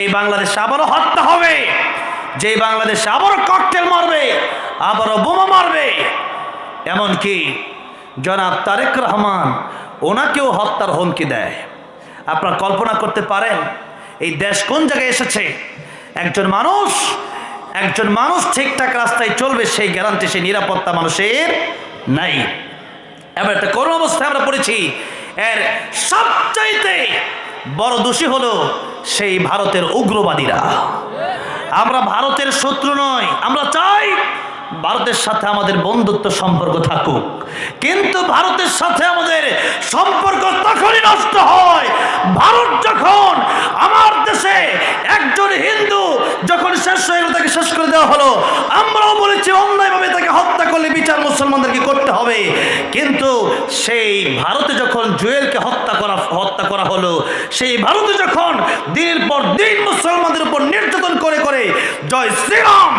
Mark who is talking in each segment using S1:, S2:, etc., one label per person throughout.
S1: এই বাংলাদেশে আবারও হত্যা হবে, যে বাংলাদেশে আবারও ককটেল মারবে, আবারও বোমা মারবে, এমনকি জনাব তারেক রহমান ওনাকেও হত্যার হুমকি দেয়। আপনারা কল্পনা করতে পারেন এই দেশ কোন জায়গায় এসেছে? একজন মানুষ ঠিকঠাক রাস্তায় চলবে সেই গ্যারান্টি, সেই নিরাপত্তা মানুষের নাই। এমন একটা করুণ অবস্থায় আমরা পড়েছি। এর সবচাইতে বড় দোষী হলো সেই ভারতের উগ্রবাদীরা। আমরা ভারতের শত্রু নয়, আমরা চাই ভারতের সাথে আমাদের বন্ধুত্ব সম্পর্ক থাকুক, কিন্তু ভারতের সাথে আমাদের সম্পর্ক তখনই নষ্ট হয় ভারত যখন আমার দেশে একজন হিন্দু যখন শেষ হয়ে গেল, তাকে শেষ করে দেওয়া হলো। আমরাও বলেছি অন্যায়ভাবে তাকে হত্যা করলে বিচার মুসলমানদেরকে করতে হবে, কিন্তু সেই ভারতে যখন জুয়েলকে হত্যা করা হলো, সেই ভারতে যখন দিনের পর দিন মুসলমানদের উপর নির্যাতন করে জয় শ্রীরাম,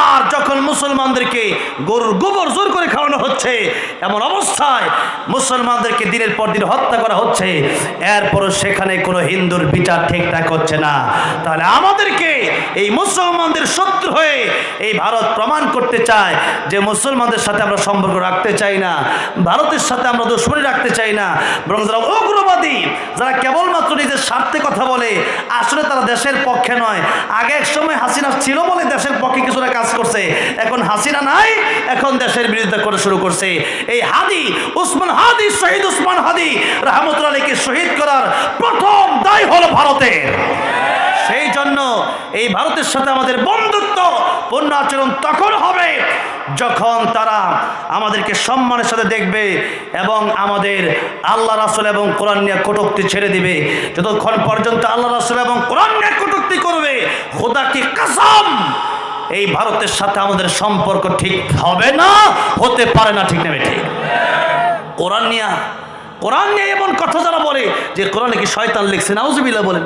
S1: আর যখন মুসলমানদেরকে গরুর গোবর জোর করে খাওয়ানো হচ্ছে, এমন অবস্থায় মুসলমানদেরকে দিনের পর দিন হত্যা করা হচ্ছে, এরপরও সেখানে কোনো হিন্দুর বিচার ঠিকঠাক হচ্ছে না। তাহলে আমাদেরকে এই মুসলমানদের শত্রু হয়ে এই ভারত প্রমাণ করতে চায় যে মুসলমানদের সাথে আমরা সম্পর্ক রাখতে চাই না, ভারতের সাথে আমরা দুশমনী রাখতে চাই না, বরং যারা উগ্রবাদী, যারা কেবলমাত্র নিজের স্বার্থে কথা বলে, আসলে তারা দেশের পক্ষে নয়। আগে এক সময় হাসিনা ছিল বলে দেশের পক্ষে কিছুটা কাজ করছে, এখন হাসিনা নাই, এখন দেশের বিরুদ্ধে করে শুরু করছে। এই শহীদ উসমান হাদি রাহমাতুল্লাহ আলাইহিকে শহীদ করার প্রথম দায় হলো ভারতের। সেই জন্য এই ভারতের সাথে আমাদের বন্ধুত্ব পূর্ণ আচরণ তখন হবে যখন তারা আমাদেরকে সম্মানের সাথে দেখবে এবং আমাদের আল্লাহ রাসূল এবং কোরআন নিয়ে কটূক্তি ছেড়ে দিবে। যতক্ষণ পর্যন্ত আল্লাহ রাসূল এবং কোরআন নিয়ে কটূক্তি করবে, খোদা কি কসম, এই ভারতের সাথে আমাদের সম্পর্ক ঠিক হবে না, হতে পারে না। ঠিক না ঠিক? কোরআন নিয়ে এমন কথা যারা বলে যে কোরআনে কি শয়তান লিখছে, নাউজুবিল্লাহ বলেন।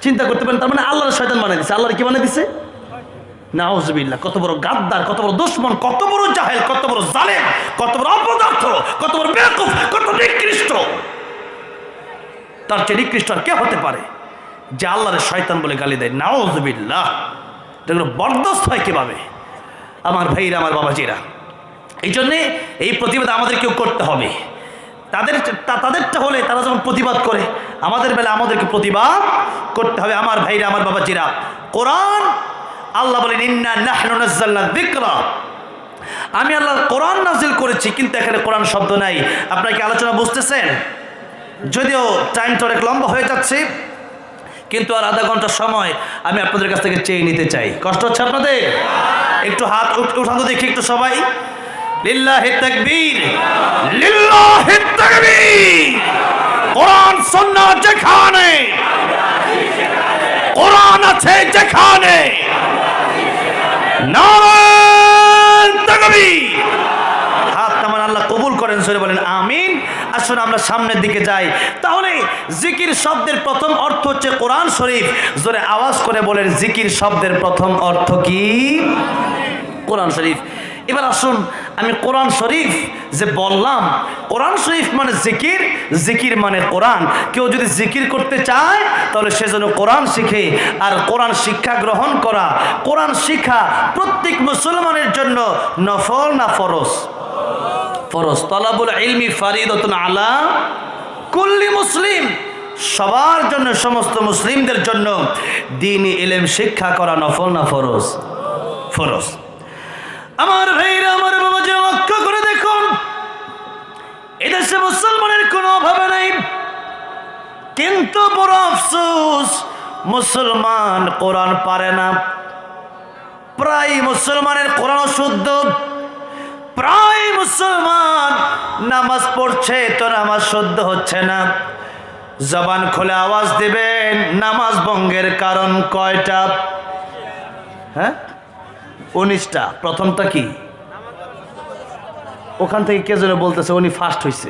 S1: চিন্তা করতে পারেন, তার মানে আল্লাহর শয়তান বানিয়ে দিচ্ছে। আল্লাহর কি বানিয়ে দিচ্ছে? নাউজুবিল্লাহ। কত বড় গাদ্দার, কত বড় দুশমন, কত বড় জাহেল, কত বড় জালেম, কত বড় অপদার্থ, কত বড় বেকুফ, কত নিকৃষ্ট। তার চেয়ে নিকৃষ্ট আর কে হতে পারে যে আল্লাহর শয়তান বলে গালি দেয়? নাউজুবিল্লাহ। এগুলো বরদাস্ত হয় কিভাবে? আমার ভাইরা, আমার বাবাজিরা, এই জন্যে এই প্রতিবাদ আমাদেরকেও করতে হবে। তাদেরটা হলে তারা যখন প্রতিবাদ করে, আমাদের বেলা আমাদেরকে প্রতিবাদ করতে হবে। আমার ভাইরা, আমার বাবাজিরা, কোরআন, আল্লাহ বলেন ইন্না নাহনু নাযালনা যিকরা, আমি আল্লাহ কোরআন নাজিল করেছি, কিন্তু এখানে কোরআন শব্দ নাই। আপনারা কি আলোচনা বুঝতেছেন? যদিও টাইমটা অনেক লম্বা হয়ে যাচ্ছে, কিন্তু আর আধা ঘন্টার সময় আমি আপনাদের কাছ থেকে চেয়ে নিতে চাই। কষ্ট হচ্ছে আপনাদের? একটু হাত উঠানো দেখি একটু সবাই। লিল্লাহি তাকবীর, লিল্লাহি তাকবীর। কোরআন সুন্নাহ যেখানে, কোরআন আছে যেখানে, নারায়ে তাকবীর। হাত নামান, আল্লাহ কবুল করেন, সরে বলেন আমিন। আসুন আমরা সামনের দিকে যাই। তাহলে জিকির শব্দের প্রথম অর্থ হচ্ছে কোরআন শরীফ। জোরে আওয়াজ করে বলেন, জিকির শব্দের প্রথম অর্থ কি? কোরআন শরীফ। এবার আসুন, আমি কোরআন শরীফ যে বললাম, কোরআন শরীফ মানে জিকির, জিকির মানে কোরআন। কেউ যদি জিকির করতে চায় তাহলে সে যেন কোরআন শিখে। আর কোরআন শিক্ষা গ্রহণ করা, কোরআন শিক্ষা প্রত্যেক মুসলমানের জন্য নফল না ফরজ? ফরজ। তলাবুল ইলমি ফারিদাতুন আলা কুল্লি মুসলিম, সবার জন্য, সমস্ত মুসলিমদের জন্য দ্বীনি ইলম শিক্ষা করা নফল না ফরজ? ফরজ। আমার ভাইরা, আমার বাবাজি, লক্ষ্য করে দেখুন, এদেশে মুসলমানের কোনো অভাব নেই, কিন্তু বড় আফসোস, মুসলমান কোরআন পারে না। প্রায় মুসলমানের কোরআন অশুদ্ধ, প্রায় মুসলমান নামাজ পড়ছে তো নামাজ শুদ্ধ হচ্ছে না। জবান খুলে আওয়াজ দিবেন, নামাজ ভঙ্গের কারণ কয়টা? হ্যাঁ, 19টা। প্রথমটা কি? ওখান থেকে কে যেন বলতেছে উনি ফার্স্ট হয়েছে,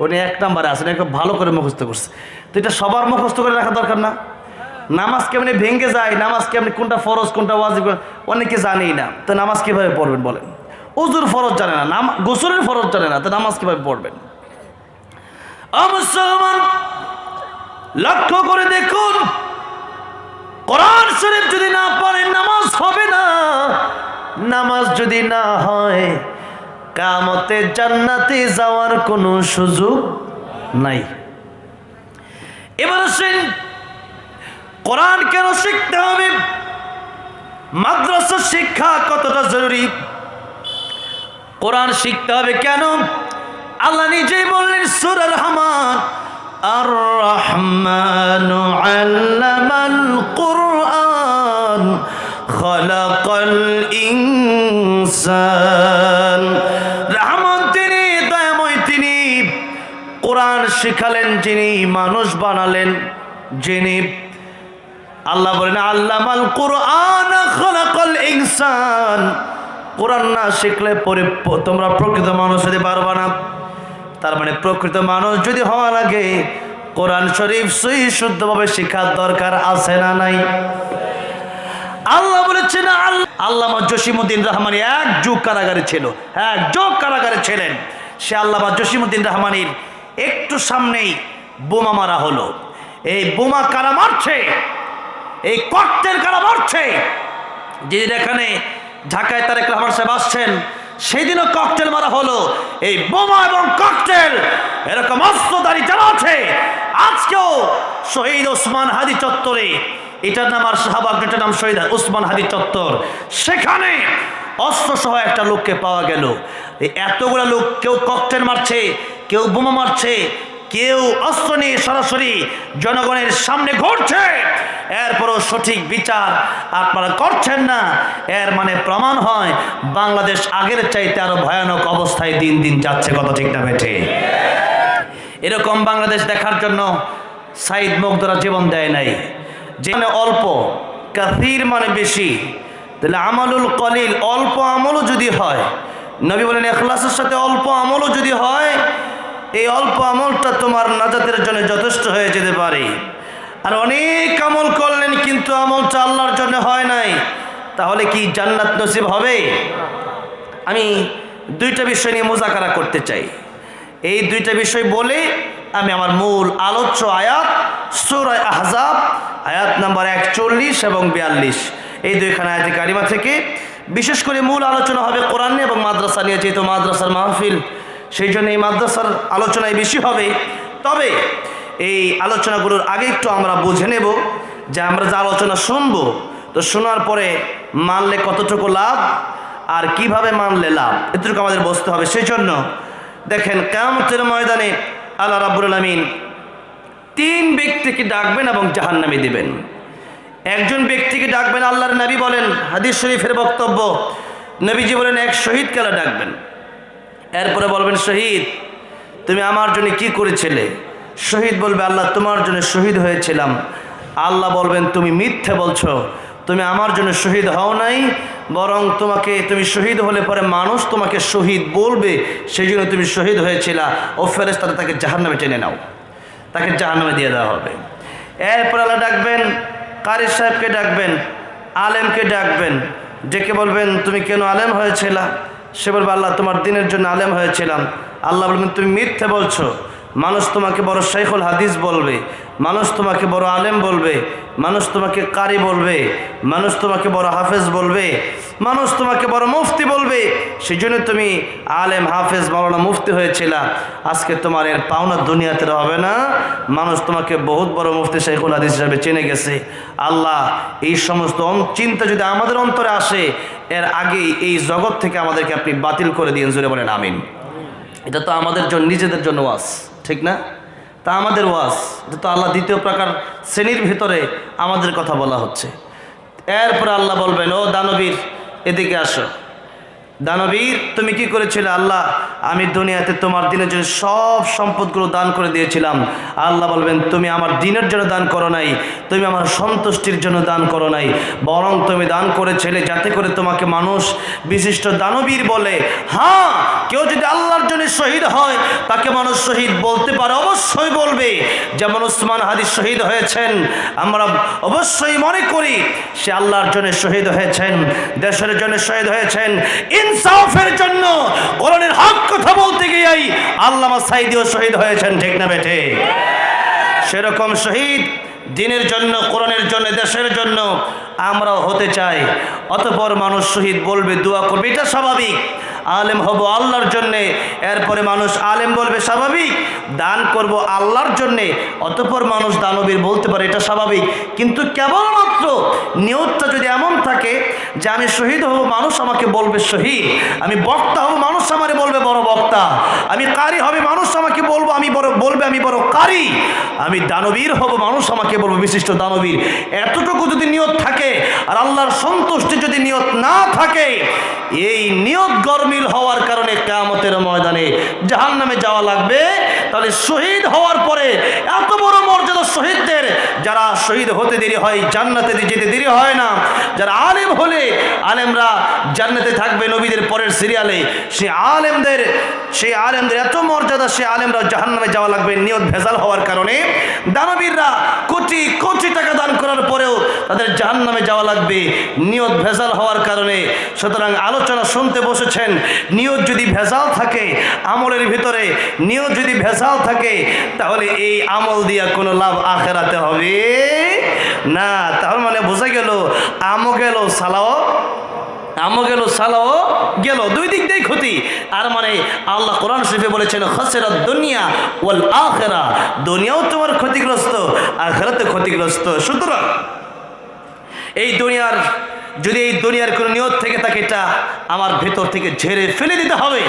S1: উনি 1 নম্বরে আছেন, একটু ভালো করে মুখস্থ করছে। তো এটা সবার মুখস্থ করে রাখা দরকার না? নামাজ কেমনি ভেঙে যায়, নামাজ কেমনি, কোনটা ফরজ কোনটা ওয়াজিব অনেকে জানেই না। তো নামাজ কিভাবে পড়বেন বলেন? ওযুর ফরজ জানে না, গোসলের ফরজ জানে না, তো নামাজ কিভাবে পড়বেন? মুসলমান লক্ষ্য করে দেখুন, শরীফ যদি না পড়েন নামাজ হবে না। নামাজ যদি না হয় কিয়ামতে জান্নাতে যাওয়ার কোনো সুযোগ নাই। এবার আসেন কোরআন কেন শিখতে হবে, মাদ্রাসা শিক্ষা কতটা জরুরি, কোরআন শিখতে হবে কেন? আল্লাহ নিজেই বললেন সূরা রহমান, আর রহমানু আল্লামাল কুরআন খালাকাল ইনসান। রহমান তিনি, দয়াময় তিনি, কোরআন শিখালেন যিনি, মানুষ বানালেন যিনি। আল্লাহ বলেন আল্লামাল কুরআন খালাকাল ইনসান। কোরআন না শিখলে তোমরা প্রকৃত মানুষ হতে পারবা না। তার মানে প্রকৃত মানুষ যদি হওয়া লাগে কোরআন শরীফ সহি শুদ্ধভাবে শেখার দরকার আছে না নাই? আল্লাহ বলেছেন, আল্লামা জসিমউদ্দিন রহমানী এক যুগ কারাগারে ছিল, এক যুগ কারাগারে ছিলেন। সে আল্লামা জসিমউদ্দিন রহমানীর একটু সামনেই বোমা মারা হলো। এই বোমা কারা মারছে? এই ককটেল কারা মারছে? যেদিন এখানে ঢাকায় তারেক রহমান সাহেব আসছেন সেদিনও ককটেল মারা হলো। এই বোমা এবং ককটেল এরকম অস্ত্রধারী যারা আছে আজকেও শহীদ ওসমান হাদি চত্বরে, এটার নাম আর শাহবাগ, এটার নাম শহীদ ওসমান হাদি চত্বর, সেখানে অস্ত্র সহ একটা লোককে পাওয়া গেল। এতগুলো লোক, কেউ ককটেল মারছে, কেউ বোমা মারছে, কেউ অস্ত্র নিয়ে সরাসরি জনগণের সামনে ঘুরছে, এরপরও সঠিক বিচার আপনারা করছেন না। এর মানে প্রমাণ হয় বাংলাদেশ আগের চাইতে আরো ভয়ানক অবস্থায় দিন দিন যাচ্ছে। কত ঠিক না বেঠে? এরকম বাংলাদেশ দেখার জন্য সাইদ মুগ্ধরা জীবন দেয় নাই। যেখানে অল্প, কাসীর মানে বেশি, তাহলে আমালুল কলিল, অল্প আমলও যদি হয়, নবী বলেন ইখলাসের সাথে অল্প আমলও যদি হয়, এই অল্প আমলটা তোমার নাজাতের জন্য যথেষ্ট হয়ে যেতে পারে। আর অনেক আমল করলেন কিন্তু আমলটা আল্লাহর জন্য হয় নাই, তাহলে কি জান্নাত নসিব হবে? আমি দুইটা বিষয় নিয়ে মুযাকারা করতে চাই। এই দুইটা বিষয় বলে আমি আমার মূল আলোচ্য আয়াত সূরা আহজাব আয়াত নাম্বার 41 এবং 42, এই দুইখানা আয়াতে কারিমা থেকে বিশেষ করে মূল আলোচনা হবে কোরআন নিয়ে এবং মাদ্রাসা নিয়ে। যেহেতু মাদ্রাসার মাহফিল, সেই জন্য এই মাদ্রাসার আলোচনায় বেশি হবে। তবে এই আলোচনাগুলোর আগে একটু আমরা বুঝে নেব যে আমরা যে আলোচনা শুনবো, তো শোনার পরে মানলে কতটুকু লাভ আর কিভাবে মানলে লাভ, এটুকু আমাদের বুঝতে হবে। সেই জন্য দেখেন কিয়ামতের ময়দানে আল্লাহ রাব্বুল আলামিন 3 ব্যক্তিকে ডাকবেন এবং জাহান্নামে দিবেন। একজন ব্যক্তিকে ডাকবেন, আল্লাহর নবী বলেন, হাদিস শরীফের বক্তব্য, নবীজি বলেন এক শহীদকে আল্লাহ ডাকবেন। এরপরে বলবেন, শহীদ তুমি আমার জন্য কি করেছিলে? শহীদ বলবে, আল্লাহ তোমার জন্য শহীদ হয়েছিলাম। আল্লাহ বলবেন, তুমি মিথ্যে বলছো, তুমি আমার জন্য শহীদ হও নাই, বরং তুমি শহীদ হলে পরে মানুষ তোমাকে শহীদ বলবে, সেই জন্য তুমি শহীদ হয়েছিলা। ও ফেরেশতারা তাকে জাহান্নামে টেনে নাও, তাকে জাহান্নামে দিয়ে দেওয়া হবে। এরপর আল্লাহ ডাকবেন, কারি সাহেবকে ডাকবেন, আলেমকে ডাকবেন, ডেকে বলবেন তুমি কেন আলেম হয়েছিলা? সে বলবে, আল্লাহ তোমার দিনের জন্য আলেম হয়েছিলাম। আল্লাহ বলবেন, তুমি মিথ্যে বলছো, মানুষ তোমাকে বড় শাইখুল হাদিস বলবে, মানুষ তোমাকে বড় আলেম বলবে, মানুষ তোমাকে কারি বলবে, মানুষ তোমাকে বড় হাফেজ বলবে, মানুষ তোমাকে বড় মুফতি বলবে, সেই জন্য তুমি আলেম, হাফেজ, মাওলানা, মুফতি হয়েছিলা। আজকে তোমার এর পাওনা দুনিয়াতে হবে না, মানুষ তোমাকে বহুত বড় মুফতি শাইখুল হাদিস হিসাবে চিনে গেছে। আল্লাহ এই সমস্ত চিন্তা যদি আমাদের অন্তরে আসে, এর আগেই এই জগৎ থেকে আমাদেরকে আপনি বাতিল করে দিন। জোরে বলেন আমিন। এটা তো আমাদের জন্য, নিজেদের জন্য ওয়াজ, ঠিক না? তা আমাদের ওয়াজ, এটা তো আল্লাহ দ্বিতীয় প্রকার শ্রেণীর ভিতরে আমাদের কথা বলা হচ্ছে। এরপরে আল্লাহ বলবেন, ও দানবীর এদিকে আসো। দানবীর তুমি কি করেছিলে? আল্লাহ আমি দুনিয়াতে তোমার দিনের জন্য সব সম্পদগুলো দান করে দিয়েছিলাম। আল্লাহ বলবেন, তুমি আমার দিনের জন্য দান করো নাই, তুমি আমার সন্তুষ্টির জন্য দান করো নাই, বরং তুমি দান করেছিলে যাতে করে তোমাকে মানুষ বিশিষ্ট দানবীর বলে। হ্যাঁ, কেউ যদি আল্লাহর জন্য শহীদ হয় তাকে মানুষ শহীদ বলতে পারে, অবশ্যই বলবে। যেমন ওসমান হাদি শহীদ হয়েছেন, আমরা অবশ্যই মনে করি সে আল্লাহর জন্য শহীদ হয়েছেন, দেশের জন্য শহীদ হয়েছেন, ইনসাফের জন্য, কোরআনের হক কথা বলতে গিয়েই আল্লামা সাঈদীও শহীদ হয়েছেন, ঠিক না বেঠে? সেরকম শহীদ দিনের জন্য, কোরআনের জন্য, দেশের জন্য আমরাও হতে চাই। অতঃপর মানুষ শহীদ বলবে, দোয়া করবে, এটা স্বাভাবিক। আলেম হব আল্লাহর জন্যে, এরপরে মানুষ আলেম বলবে, স্বাভাবিক। দান করব আল্লাহর জন্যে, অতঃপর মানুষ দানবীর বলতে পারে, এটা স্বাভাবিক। কিন্তু কেবলমাত্র নিয়তটা যদি এমন থাকে যে আমি শহীদ হব, মানুষ আমাকে বলবে শহীদ, আমি বক্তা হব, মানুষ আমারে বলবে বড় বক্তা, আমি কারি হবে, মানুষ আমাকে বলবো আমি বড় কারি, আমি দানবীর হব, মানুষ আমাকে বলবে বিশিষ্ট দানবীর, এতটুকু যদি নিয়ত থাকে আর আল্লাহর সন্তুষ্টি যদি নিয়ত না থাকে, এই নিয়ত গরমিল হওয়ার কারণে কিয়ামতের ময়দানে জাহান্নামে যাওয়া লাগবে। তাহলে শহীদ হওয়ার পরে এত বড় মর্যাদা শহীদদের, যারা শহীদ হতে দেরি হয় জান্নাতে যেতে দেরি হয় না, যারা আলেম হলে আলেমরা জান্নাতে থাকবে নবীদের পরের সিরিয়ালে, সেই আলেমদের এত মর্যাদা, সে আলেমরা জাহান্নামে যাওয়া লাগবে নিয়ত ভেজাল হওয়ার কারণে। দানবীররা কোটি কোটি টাকা দান করার পরেও তাদের জাহান্নামে যাওয়া লাগবে নিয়ত ভেজাল হওয়ার কারণে। সুতরাং আলোচনা শুনতে বসেছেন, নিয়ত যদি ভেজাল থাকে, আমলের ভিতরে নিয়ত যদি ভেজাল থাকে, তাহলে এই আমল দিয়া কোনো লাভ আখেরাতে হবে না। তাহলে মানে বোঝা গেল আমও গেল সালাও গেল, দুই দিক দিয়েই ক্ষতি। আর মানে আল্লাহ কোরআন শরীফে বলেছেন, খাসিরাত দুনিয়া ওয়াল আখিরা, দুনিয়াও তোমার ক্ষতিগ্রস্ত, আখিরাতে ক্ষতিগ্রস্ত। সুতরাং এই দুনিয়ার কোনো নিয়ত থেকে থাকে, এটা আমার ভেতর থেকে ঝেড়ে ফেলে দিতে হবে।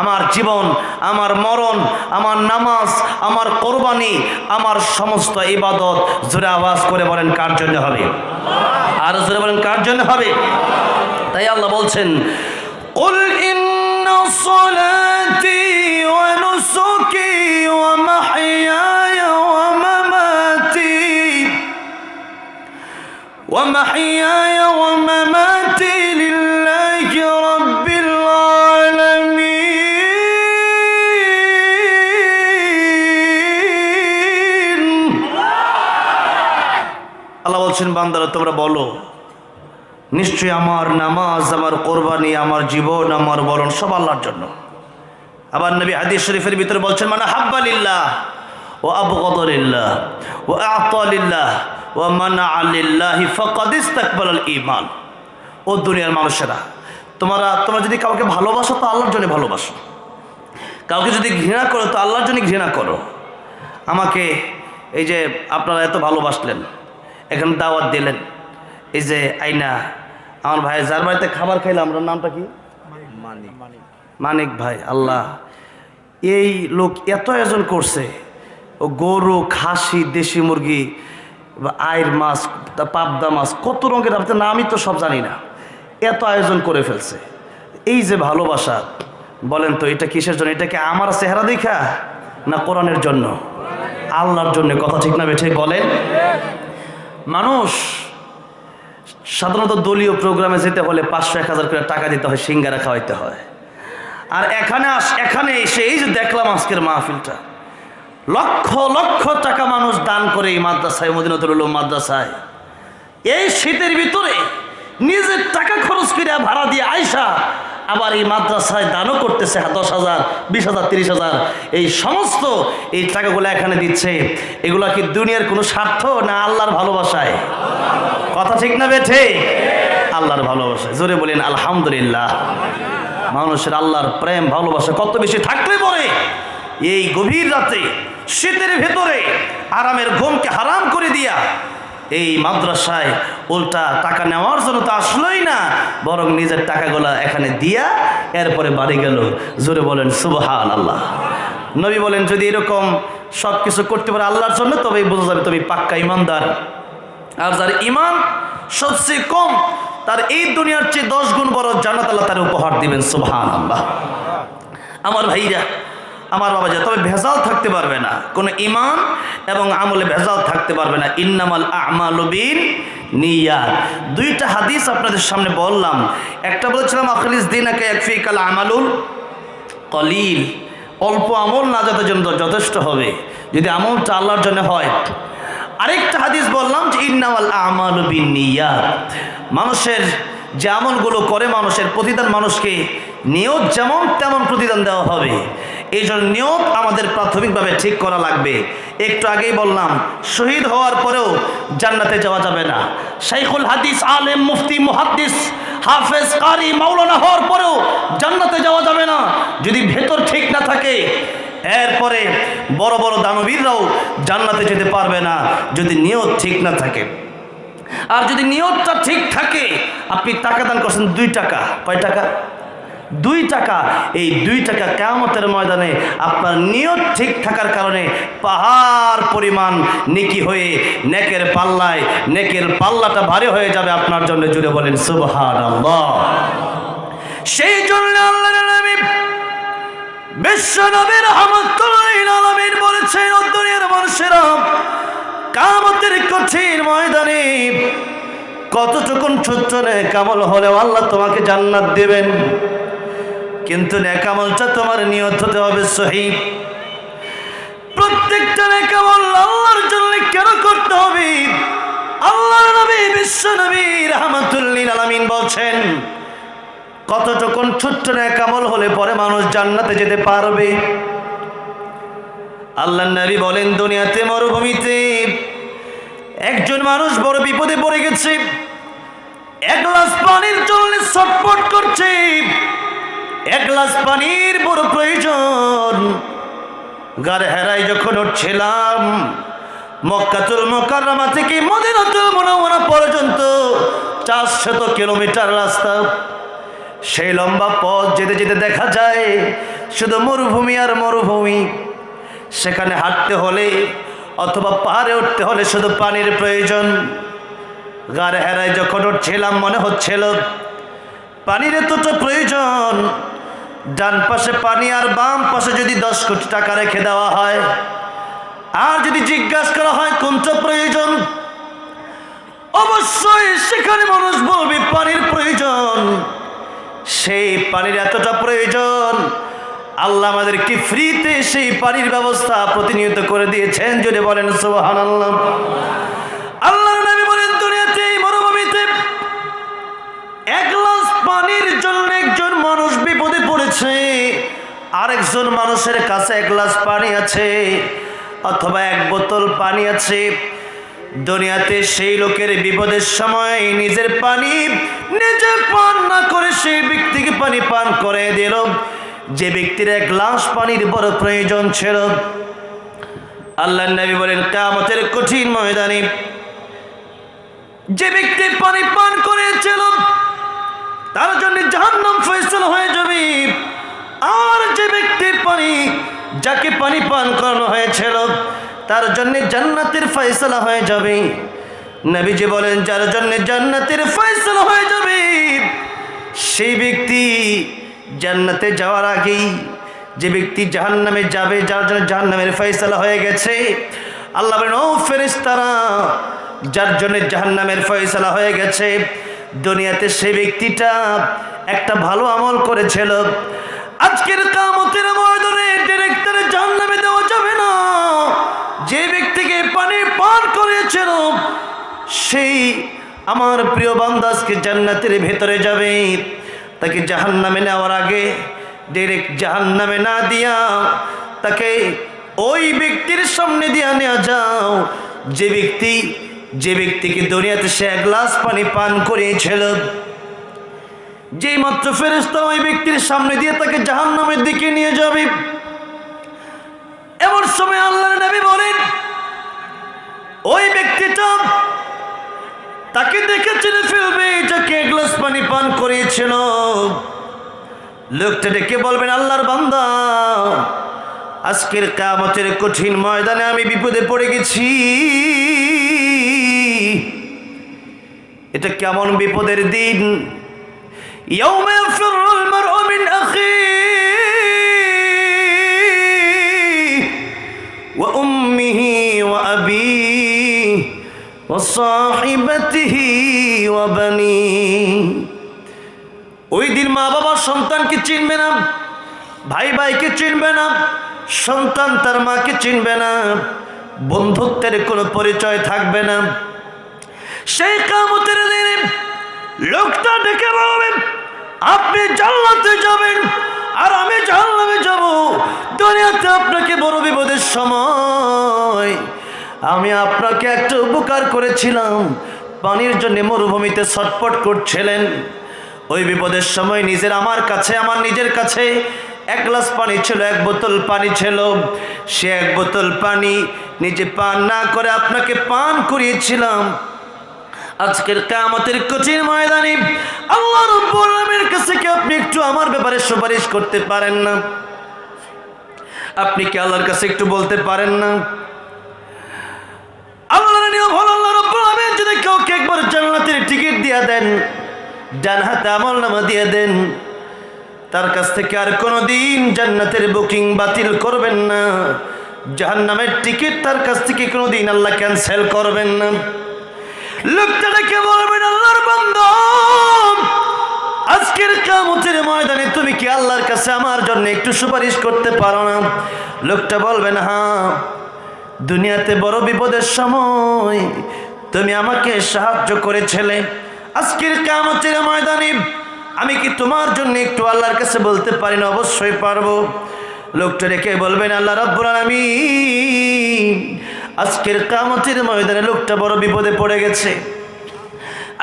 S1: আমার জীবন, আমার মরণ, আমার নামাজ, আমার কোরবানি, আমার সমস্ত ইবাদত, জোরে আওয়াজ করে বলেন কার জন্য হবে? আর জোরে বলেন কার জন্য হবে? তাই আল্লাহ বলছেন, কুল ইন্না সলাতি ওয়া নুসুকি ওয়া মাহইয়ায়া ওয়া মামাতি ওয়া মামাতি লিল্লাহি রাব্বিল আলামিন। আল্লাহ বলছেন, বান্দারা তোমরা বলো, নিশ্চয়ই আমার নামাজ, আমার কোরবানি, আমার জীবন, আমার মরণ সব আল্লাহর জন্য। আবার নবী হাদিস শরীফের ভিতরে বলছেন, মানে হাব্বা লিল্লাহ ও আবগাদা লিল্লাহ ও আ'তা লিল্লাহ ও মানা লিল্লাহি ফাকাদ ইসতাকবালাল ঈমান। ও দুনিয়ার মানুষেরা, তোমরা যদি কাউকে ভালোবাসো তো আল্লাহর জন্য ভালোবাসো, কাউকে যদি ঘৃণা করো তো আল্লাহর জন্য ঘৃণা করো। আমাকে এই যে আপনারা এত ভালোবাসলেন, এখানে দাওয়াত দিলেন, এই যে আইনা আমার ভাই যার বাড়িতে খাবার খাইলাম, আমরা নামটা কি? মানিক ভাই। আল্লাহ, এই লোক এত আয়োজন করছে, ও গরু, খাসি, দেশি মুরগি, আইর মাছ, পাবদা মাছ, কত রঙের, আপনার নামই তো সব জানি না, এত আয়োজন করে ফেলছে। এই যে ভালোবাসা, বলেন তো এটা কিসের জন্য? এটা কি আমার চেহারা দেখা না কোরআনের জন্য? আল্লাহর জন্য। কথা ঠিক না বেঠে বলেন? মানুষ সাধারণত দলীয় প্রোগ্রামে যেতে হলে 500-1000 করে টাকা দিতে হয়, সিঙ্গারা খাওয়াইতে হয়। আর এখানে এসে এই যে দেখলাম আজকের মাহফিলটা, লক্ষ লক্ষ টাকা মানুষ দান করে এই মাদ্রাসায়, মদিনাতুল উলুম মাদ্রাসায়, এই শীতের ভিতরে নিজের টাকা খরচ করে ভাড়া দিয়ে আয়সা আবার এই মাদ্রাসায় দানও করতেছে 10,000, 20,000, 30,000, এই সমস্ত এই টাকাগুলো এখানে দিচ্ছে। এগুলা কি দুনিয়ার কোনো স্বার্থ না আল্লাহর ভালোবাসায়? কথা ঠিক না বেঠে? আল্লাহর ভালোবাসায়। জোরে বলেন আলহামদুলিল্লাহ। মানুষের আল্লাহর প্রেম ভালোবাসা কত বেশি থাকলে পরে এই গভীর রাতে শীতের ভেতরে আরামের ঘুমকে হারাম করে দিয়া এই মাদ্রাসায় উল্টা টাকা নেওয়ার জন্য তো আসলোই না, বরং নিজের টাকাগুলা এখানে দিয়া এরপরে বাড়ি গেল। জোরে বলেন সুবহানাল্লাহ। নবী বলেন, যদি এরকম সব কিছু করতে পারে আল্লাহর জন্য, তবেই বোঝা যাবে তুমি পাক্কা ইমানদার। আর যার ইমান সবচেয়ে কম, তার এই দুনিয়ার চেয়ে 10 গুণ বড় জান্নাত আল্লাহ তার উপহার দিবেন। সুবহানাল্লাহ। আমার ভাইরা, আমার বাবা যা, তবে ভেজাল থাকতে পারবে না, কোনো ইমান এবং আমলে ভেজাল থাকতে পারবে না। ইন্নামাল আ'মালু বিন্নিয়াত। দুইটা হাদিস আপনাদের সামনে বললাম। একটা বলেছিলাম আখলিস দীনাকা ইয়াকফিকাল আমালুল কলিল, অল্প আমল না যাতে জন্য যথেষ্ট হবে যদি আমলটা আল্লাহর জন্য হয়। আরেকটা হাদিস বললাম যে ইন্নামাল আ'মালু বিন্নিয়াত, মানুষের যে আমলগুলো করে মানুষের প্রতিদান মানুষকে নিয়ত যেমন তেমন প্রতিদান দেওয়া হবে। এই জন্য নিয়ত আমাদের প্রাথমিকভাবে ঠিক করা লাগবে। একটু আগেই বললাম শহীদ হওয়ার পরেও জান্নাতে যাওয়া যাবে না। শাইখুল হাদিস, আলেম, মুফতি, মুহাদ্দিস, হাফেজ, কারি, মাওলানা হওয়ার পরেও জান্নাতে যাওয়া যাবে না যদি ভেতর ঠিক না থাকে। এরপরে বড় বড় দানবীররাও জান্নাতে যেতে পারবে না যদি নিয়ত ঠিক না থাকে। আর যদি নিয়তটা ঠিক থাকে, আপনি টাকা দান করছেন 2 টাকা, কয় টাকা? 2 টাকা। এই 2 টাকা কিয়ামতের ময়দানে আপনার নিয়ত ঠিক থাকার কারণে পাহাড় পরিমাণ নেকি হয়ে নেকের পাল্লাটা ভারী হয়ে যাবে আপনার জন্য। জুড়ে বলেন সুবহানাল্লাহ। সেই জন্য আল্লাহর নবী বিশ্ব নবী রাহমাতুল লিল আলামিন বলেছেন, ও দুনিয়ার মানুষেরা, কিয়ামতের কঠিন ময়দানে কতটুকুন ছোট্ট নেক আমল হলেও আল্লাহ তোমাকে জান্নাত দিবেন, কিন্তু নেক আমলটা তোমার নিয়ত হতে হবে সহিহ। প্রত্যেকটা নেক আমল আল্লাহর জন্য কেন করতে হবে? আল্লাহর নবী বিশ্ব নবী রাহমাতুল লিল আলামিন বলছেন, কতটুকুন ছোট্ট নেক আমল হলে পরে মানুষ জান্নাতে যেতে পারবে। আল্লাহর নবী বলেন, দুনিয়াতে মরুভূমিতে একজন মানুষ বড় বিপদে পড়ে গেছে, 1 গ্লাস পানির জন্য ছটফট করছে, 1 গ্লাস পানির বড় প্রয়োজন। গাড়ি হেরাই যখন উঠছিলাম, মক্কাতুল মুকাররমা থেকে মদিনাতুল মুনাওয়ারা পর্যন্ত 400 কিলোমিটার রাস্তা। সেই লম্বা পথ যেতে যেতে দেখা যায় শুধু মরুভূমি আর মরুভূমি। সেখানে হাঁটতে হলে অথবা পাহাড়ে উঠতে হলে শুধু পানির প্রয়োজন। গাড়ি হেরাই যখন উঠছিলাম মনে হচ্ছিল পানির এতটা প্রয়োজন। ডান পাশে পানি আর বাম পাশে যদি 10 কোটি টাকা রেখে দেওয়া হয়, আর যদি জিজ্ঞাসা করা হয় কোনটা প্রয়োজন, অবশ্যই সেখানে মানুষ বলবে পানির প্রয়োজন। সেই পানির এতটা প্রয়োজন, আল্লাহ আমাদেরকে ফ্রিতে সেই পানির ব্যবস্থা প্রতিনিয়ত করে দিয়েছেন। যদি বলেন সুবহানাল্লাহ। আল্লাহর নবী বলেন, দুনিয়াতে এই মরুভূমিতে 1 গ্লাস পানির জন্য একজন মানুষ বিপদে পড়েছে, আরেকজন মানুষের কাছে 1 গ্লাস পানি আছে অথবা 1 বোতল পানি আছে। দুনিয়াতে সেই লোকের বিপদের সময় নিজের পানি নিজে পান না করে সেই ব্যক্তিকে পানি পান করে দিল, যে ব্যক্তির 1 গ্লাস পানির বড় প্রয়োজন ছিল। আল্লাহর নবী বলেন, কিয়ামতের কঠিন ময়দানে যে ব্যক্তি পানি পান করেছিল তার জন্য জাহান্নাম ফয়সালা হয়ে যাবে, আর যে ব্যক্তি যাকে পানি পান করানো হয়েছিল তার জন্য জান্নাতের ফয়সালা হয়ে যাবে। নবীজি বলেন, যার জন্য জান্নাতের ফয়সালা হয়ে যাবে সেই ব্যক্তি জান্নাতে যাওয়ার আগেই যে ব্যক্তি জাহান্নামে যাবে, যার জন্য জাহান্নামের ফয়সালা হয়ে গেছে, আল্লাহ বলেন, ও ফেরেশতারা, যার জন্য জাহান্নামের ফয়সালা হয়ে গেছে, দুনিয়াতে সেই ব্যক্তিটা একটা ভালো আমল করেছিল, আজকের কিয়ামতের ময়দানে ডিরেক্টরে জাহান্নামে দেওয়া যাবে না। যে ব্যক্তিকে পানি পান করেছিল সেই আমার প্রিয় বান্দা আজকে জান্নাতের ভেতরে যাবে। তাকে জাহান্নামে নেওয়ার আগে ডাইরেক্ট জাহান্নামে না দিয়া তাকে ওই ব্যক্তির সামনে দিয়া নেওয়া যাও যে ব্যক্তিকে দুনিয়াতে সে 1 গ্লাস পানি পান করিয়েছিল। যেই মাত্র ফেরেশতা ওই ব্যক্তির সামনে দিয়ে তাকে জাহান্নামের দিকে নিয়ে যাবে, এমন সময় আল্লাহর নবী বলেন, ওই ব্যক্তিটা তাকে দেখে চিনে ফেলবে যাকে 1 গ্লাস পানি পান করিয়েছিল। লোকটা ডেকে বলবেন, আল্লাহর বান্দা, আজকের কিয়ামতের কঠিন ময়দানে আমি বিপদে পড়ে গেছি। এটা কেমন বিপদের দিন! ইয়াউমা ইয়াফিরুল মার'উ মিন আখিহি ওয়া উম্মিহি ওয়া আবিহি ওয়া সাহিবাতিহি ওয়া বানিহি। ওই দিন মা বাবা সন্তানকে চিনবে না, ভাই ভাইকে চিনবে না, সন্তান তার মাকে চিনবে না, বন্ধুত্বের কোনো পরিচয় থাকবে না। সেই কিয়ামতের দিনে লোকটা ডেকে বলবে, আপনি জান্নাতে যাবেন, আর আমি জাহান্নামে যাব। দুনিয়াতে আপনাকে বড় বিপদের সময় আমি আপনাকে একটা উপকার করেছিলাম, পানির জন্য মরুভূমিতে ছটফট করছিলেন। ওই বিপদের সময় আমার নিজের কাছে এক গ্লাস পানি ছিল, এক বোতল পানি ছিল। সে এক বোতল পানি নিজে পান না করে আপনাকে পান করিয়েছিলাম। আজকের কিয়ামতের কঠিন ময়দানে আল্লাহ রাব্বুল আলামিনের কাছে কি আপনি একটু আমার ব্যাপারে সুপারিশ করতে পারেন না? আপনি কি আল্লাহর কাছে একটু বলতে পারেন না? আল্লাহর নিয়ম হলো আল্লাহ রাব্বুল আলামিন যদি কাউকে একবার জান্নাতের টিকিট দিয়ে দেন, ডান হাতে আমলনামা দিয়ে দেন, তার কাছ থেকে আর কোনোদিন জান্নাতের বুকিং বাতিল করবেন না, জাহান্নামের টিকিট তার কাছ থেকে কোনোদিন আল্লাহ ক্যান্সেল করবেন না। লোকটা ডেকে বলবেন, আল্লাহর বান্দা, আজকের কিয়ামতের ময়দানে তুমি কি আল্লাহর কাছে আমার জন্য একটু সুপারিশ করতে পারো না? লোকটা বলবেন, হ্যাঁ, দুনিয়াতে বড় বিপদের সময় তুমি আমাকে সাহায্য করেছিলে, আজকের কিয়ামতের ময়দানে আমি কি তোমার জন্য একটু আল্লাহর কাছে বলতে পারি না? অবশ্যই পারবো। লোকটা রেখে বলবেন, আল্লাহ রাব্বুল আলামিন, আজকের কিয়ামতের ময়দানে লোকটা বড় বিপদে পড়ে গেছে।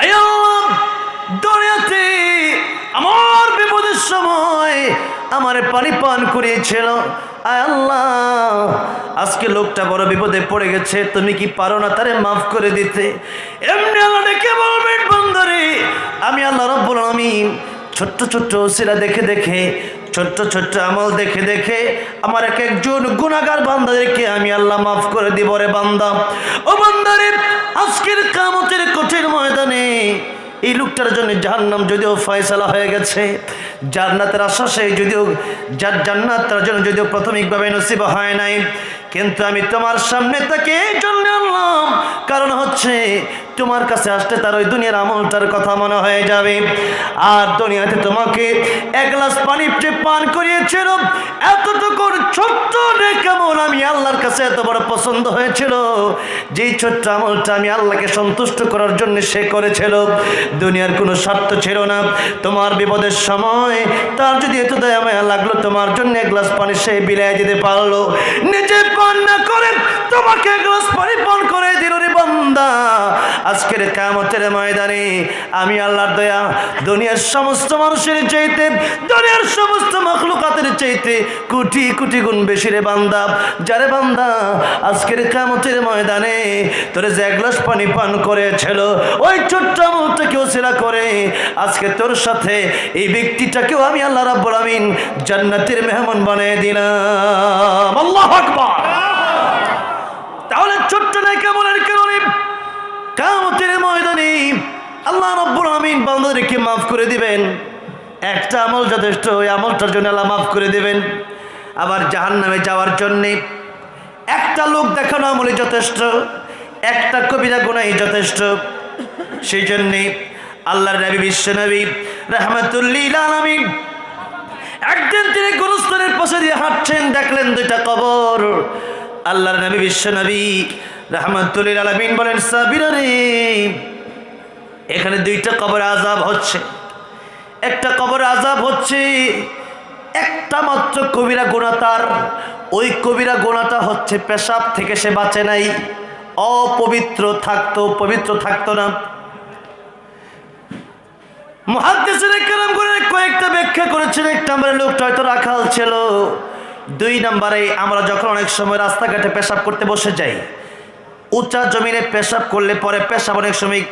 S1: আয় আল্লাহ, দুনিয়াতে আমার বিপদের সময় আমার পানি পান করিয়েছিল, আয় আল্লাহ, আজকে লোকটা বড় বিপদে পড়ে গেছে, তুমি কি পারো না তারে মাফ করে দিতে? এমনি আল্লাহ ডেকে বলবেন, বান্দারে, আমি আল্লাহ রাব্বুল আলামিন ছোট্ট ছোট্ট ওসিলা দেখে দেখে, ছোট্ট ছোট্ট আমল দেখে দেখে আমার এক একজন গুনাহগার বান্দাদেরকে আমি আল্লাহ মাফ করে দিব রে বান্দা। ও বান্দারে, আজকের কিয়ামতের কঠিন ময়দানে এই লোকটার জন্য জাহান্নাম যদিও ফয়সালা হয়ে গেছে, জান্নাতের আশ্বাসে যদিও জান্নাত তার জন্য যদিও প্রাথমিকভাবে নসিব হয় নাই, কিন্তু আমি তোমার সামনে তাকে জন্য আনলাম, কারণ হচ্ছে তোমার কাছে আসতে তার ওই দুনিয়ার আমলটার কথা মনে হয়ে যাবে। আর দুনিয়াতে তোমাকে এক গ্লাস পানি পান করিয়েছিল, এতটুকু ছোট্ট নেক আমল আমি আল্লাহর কাছে এত বড় পছন্দ হয়েছিল, যেই ছোট্ট আমলটা আমি আল্লাহকে সন্তুষ্ট করার জন্য সে করেছিল, দুনিয়ার কোনো স্বার্থ ছিল না। তোমার বিপদের সময় তার যদি এত দয়া মায়া লাগলো, তোমার জন্য এক গ্লাস পানি সে বিলাই দিতে পারলো, নিজে পান না করে তোমাকে এক গ্লাস পানি পান করে দিল রে বান্দা। আজকের কিয়ামতের ময়দানে আমি আল্লাহর দয়া দুনিয়ার সমস্ত মানুষের চাইতে, দুনিয়ার সমস্ত মাখলুকাতের চাইতে কোটি কোটি গুণ বেশি রে বান্দা। যারে বান্দা আজকের কিয়ামতের ময়দানে তোরে যে এক গ্লাস পানি পান করেছিল, ওই ছোট্ট আমলটাকে ওসিলা করে আজকে তোর সাথে এই ব্যক্তিটাকেও আমি আল্লাহ রাব্বুল আমিন জান্নাতের মেহমান বানিয়ে দিলাম। আল্লাহু আকবার। তাহলে ছোট্ট নেক আমলের কারণে কিয়ামতের ময়দানে আল্লাহ রাব্বুল আমিন বান্দাদেরকে মাফ করে দিবেন। একটা আমল যথেষ্ট, ওই আমলটার জন্য আল্লাহ মাফ করে দিবেন। আবার জাহান্নামে যাওয়ার জন্যে একটা লোক দেখানো আমলই যথেষ্ট, একটা কবিরা গুনাহই যথেষ্ট। সেই জন্যে আল্লাহর নবী বিশ্বনবী রাহমাতুল্লিল আলামিন একদিন তিনি গুরুস্থানের পাশে দিয়ে হাঁটছেন, দেখলেন দুইটা কবর। আল্লাহর নবী বিশ্বনবী রাহমাতুল্লিল আলামিন বলেন, সাহাবীরা রে, এখানে দুইটা কবর আযাব হচ্ছে। একটা কবর আযাব হচ্ছে একটা মাত্র কবিরা গুনাহ তার, ওই কবিরা গুনাহটা হচ্ছে পেশাব থেকে সে বাঁচে নাই, অপবিত্র থাকতো, পবিত্র থাকতো না। মুহাদ্দিসিনে কেরাম করে কয়েকটা ব্যাখ্যা করেছেন। এক নম্বরে লোকটা হয়তো রাখাল ছিল, দুই নম্বরে আমরা যখন অনেক সময় রাস্তাঘাটে পেশাব করতে বসে যাই, উঁচা জমিনে পেশাব করলে পরে পেশাব অনেক সময়